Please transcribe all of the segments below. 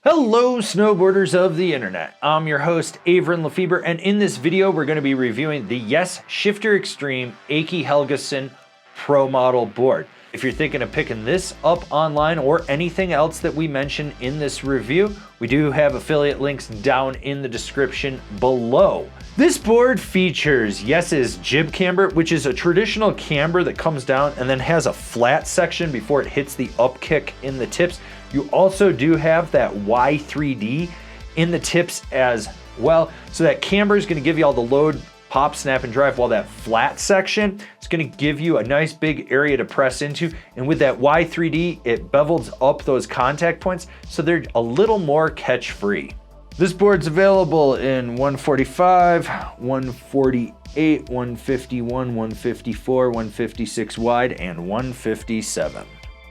Hello snowboarders of the internet, I'm your host Avran LeFeber, and in this video we're going to be reviewing the Yes Shifter Extreme Aki Helgason Pro Model board. If you're thinking of picking this up online or anything else that we mention in this review, we do have affiliate links down in the description below. This board features Yes's jib camber, which is a traditional camber that comes down and then has a flat section before it hits the up kick in the tips. You also do have that Y3D in the tips as well. So that camber is going to give you all the load, pop, snap, and drive, while that flat section is going to give you a nice big area to press into. And with that Y3D, it bevels up those contact points so they're a little more catch-free. This board's available in 145, 148, 151, 154, 156 wide, and 157.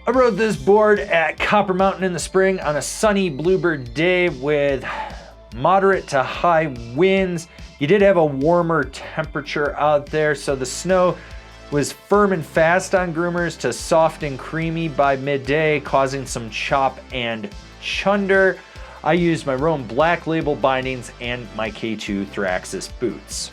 I rode this board at Copper Mountain in the spring on a sunny bluebird day with moderate to high winds. You did have a warmer temperature out there, so the snow was firm and fast on groomers to soft and creamy by midday, causing some chop and chunder. I used my Roam Black Label bindings and my K2 Thraxis boots.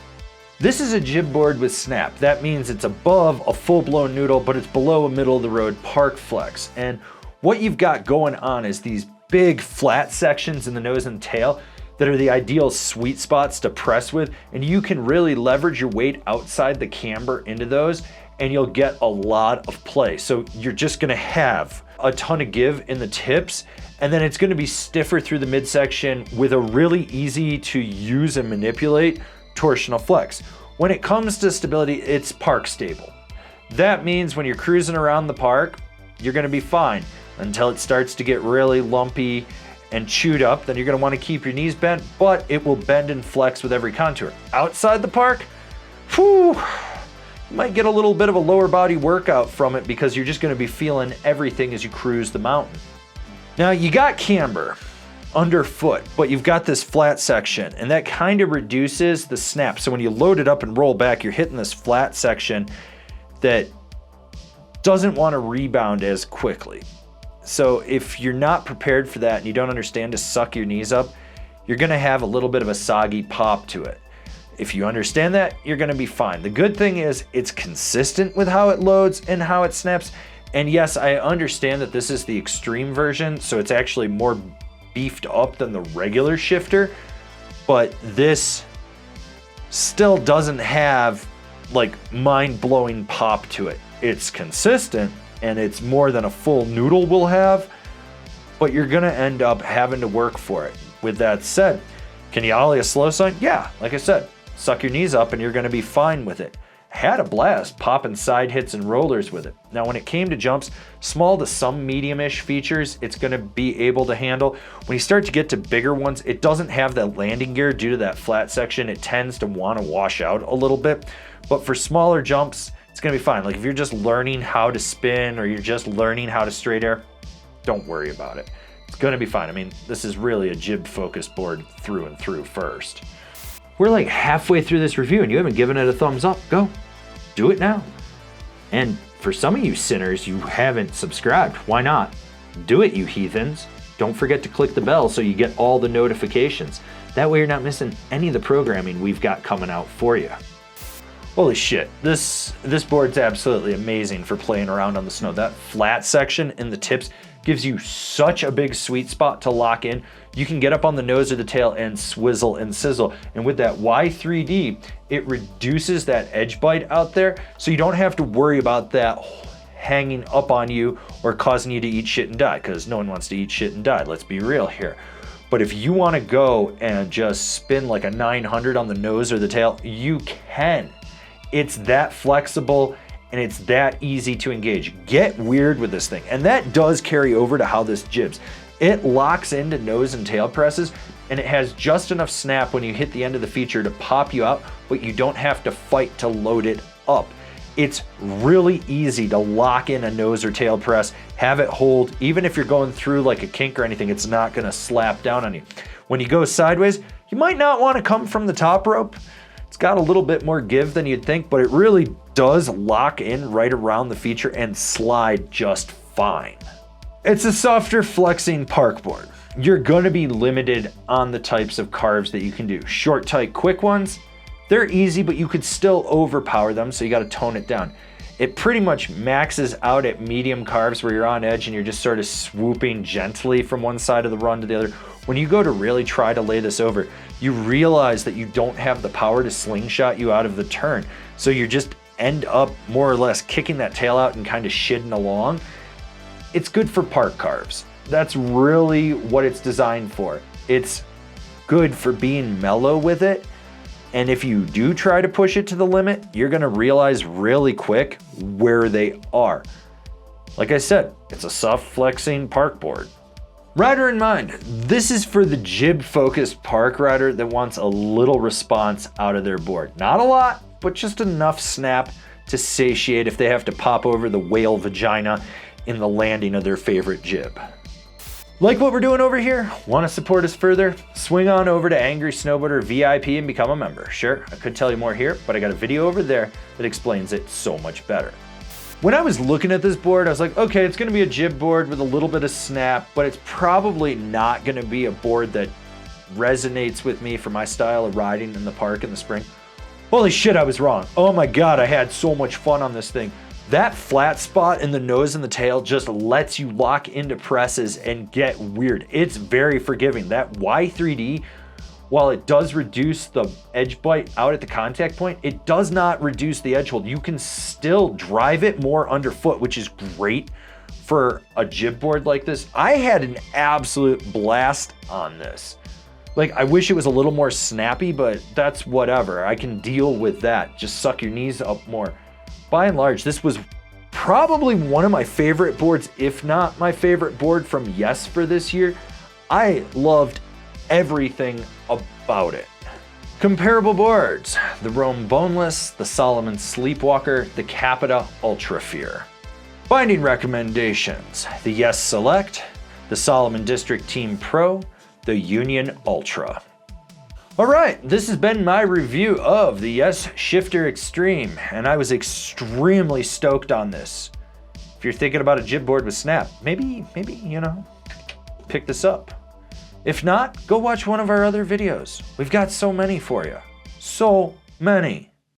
This is a jib board with snap. That means it's above a full-blown noodle, but it's below a middle-of-the-road park flex. And what you've got going on is these big flat sections in the nose and tail that are the ideal sweet spots to press with, and you can really leverage your weight outside the camber into those, and you'll get a lot of play. So you're just gonna have a ton of give in the tips, and then it's gonna be stiffer through the midsection with a really easy to use and manipulate torsional flex. When it comes to stability, it's park stable. That means when you're cruising around the park, you're gonna be fine until it starts to get really lumpy and chewed up. Then you're gonna wanna keep your knees bent, but it will bend and flex with every contour. Outside the park, whew, you might get a little bit of a lower body workout from it because you're just gonna be feeling everything as you cruise the mountain. Now you got camber underfoot, but you've got this flat section, and that kind of reduces the snap. So when you load it up and roll back, you're hitting this flat section that doesn't want to rebound as quickly. So if you're not prepared for that and you don't understand to suck your knees up, you're going to have a little bit of a soggy pop to it. If you understand that, you're going to be fine. The good thing is it's consistent with how it loads and how it snaps. And yes, I understand that this is the extreme version, so it's actually more beefed up than the regular shifter, but this still doesn't have like mind-blowing pop to it. It's consistent and it's more than a full noodle will have, but you're gonna end up having to work for it. With that said, can you ollie a slow sign? Yeah, like I said, suck your knees up and you're gonna be fine with it. Had a blast popping side hits and rollers with it. Now when it came to jumps, small to some medium-ish features, it's gonna be able to handle. When you start to get to bigger ones, it doesn't have that landing gear due to that flat section. It tends to wanna wash out a little bit, but for smaller jumps, it's gonna be fine. Like if you're just learning how to spin or you're just learning how to straight air, don't worry about it. It's gonna be fine. I mean, this is really a jib-focused board through and through first. We're like halfway through this review and you haven't given it a thumbs up. Go, do it now. And for some of you sinners, you haven't subscribed. Why not? Do it, you heathens. Don't forget to click the bell so you get all the notifications. That way you're not missing any of the programming we've got coming out for you. Holy shit, this board's absolutely amazing for playing around on the snow. That flat section in the tips gives you such a big sweet spot to lock in. You can get up on the nose or the tail and swizzle and sizzle. And with that Y3D, it reduces that edge bite out there, so you don't have to worry about that hanging up on you or causing you to eat shit and die, because no one wants to eat shit and die, let's be real here. But if you want to go and just spin like a 900 on the nose or the tail, you can. It's that flexible and it's that easy to engage. Get weird with this thing. And that does carry over to how this jibs. It locks into nose and tail presses, and it has just enough snap when you hit the end of the feature to pop you out, but you don't have to fight to load it up. It's really easy to lock in a nose or tail press, have it hold. Even if you're going through like a kink or anything, it's not gonna slap down on you. When you go sideways, you might not wanna come from the top rope. It's got a little bit more give than you'd think, but it really does lock in right around the feature and slide just fine. It's a softer flexing park board. you're gonna be limited on the types of carves that you can do. Short, tight, quick ones, they're easy, but you could still overpower them, so you gotta tone it down. It pretty much maxes out at medium carves where you're on edge and you're just sort of swooping gently from one side of the run to the other. When you go to really try to lay this over, you realize that you don't have the power to slingshot you out of the turn. So you just end up more or less kicking that tail out and kind of shidding along. It's good for park carves. That's really what it's designed for. It's good for being mellow with it. And if you do try to push it to the limit, you're gonna realize really quick where they are. Like I said, it's a soft flexing park board. Rider in mind, this is for the jib focused park rider that wants a little response out of their board. Not a lot, but just enough snap to satiate if they have to pop over the whale vagina in the landing of their favorite jib. Like what we're doing over here? Want to support us further? Swing on over to Angry Snowboarder VIP and become a member. Sure, I could tell you more here, but I got a video over there that explains it so much better. When I was looking at this board, I was like, okay, it's gonna be a jib board with a little bit of snap, but it's probably not gonna be a board that resonates with me for my style of riding in the park in the spring. Holy shit, I was wrong. Oh my God, I had so much fun on this thing. That flat spot in the nose and the tail just lets you lock into presses and get weird. It's very forgiving. That Y3D, while it does reduce the edge bite out at the contact point, it does not reduce the edge hold. You can still drive it more underfoot, which is great for a jib board like this. I had an absolute blast on this. Like, I wish it was a little more snappy, but that's whatever. I can deal with that. Just suck your knees up more. By and large, this was probably one of my favorite boards, if not my favorite board from Yes for this year. I loved everything about it. Comparable boards: the Rome Boneless, the Salomon Sleepwalker, the Capita Ultrafear. Binding recommendations: the Yes Select, the Salomon District Team Pro, the Union Ultra. All right, this has been my review of the Yes Shifter Extreme, and I was extremely stoked on this. If you're thinking about a jib board with snap, maybe, you know, pick this up. If not, go watch one of our other videos. We've got so many for you. So many.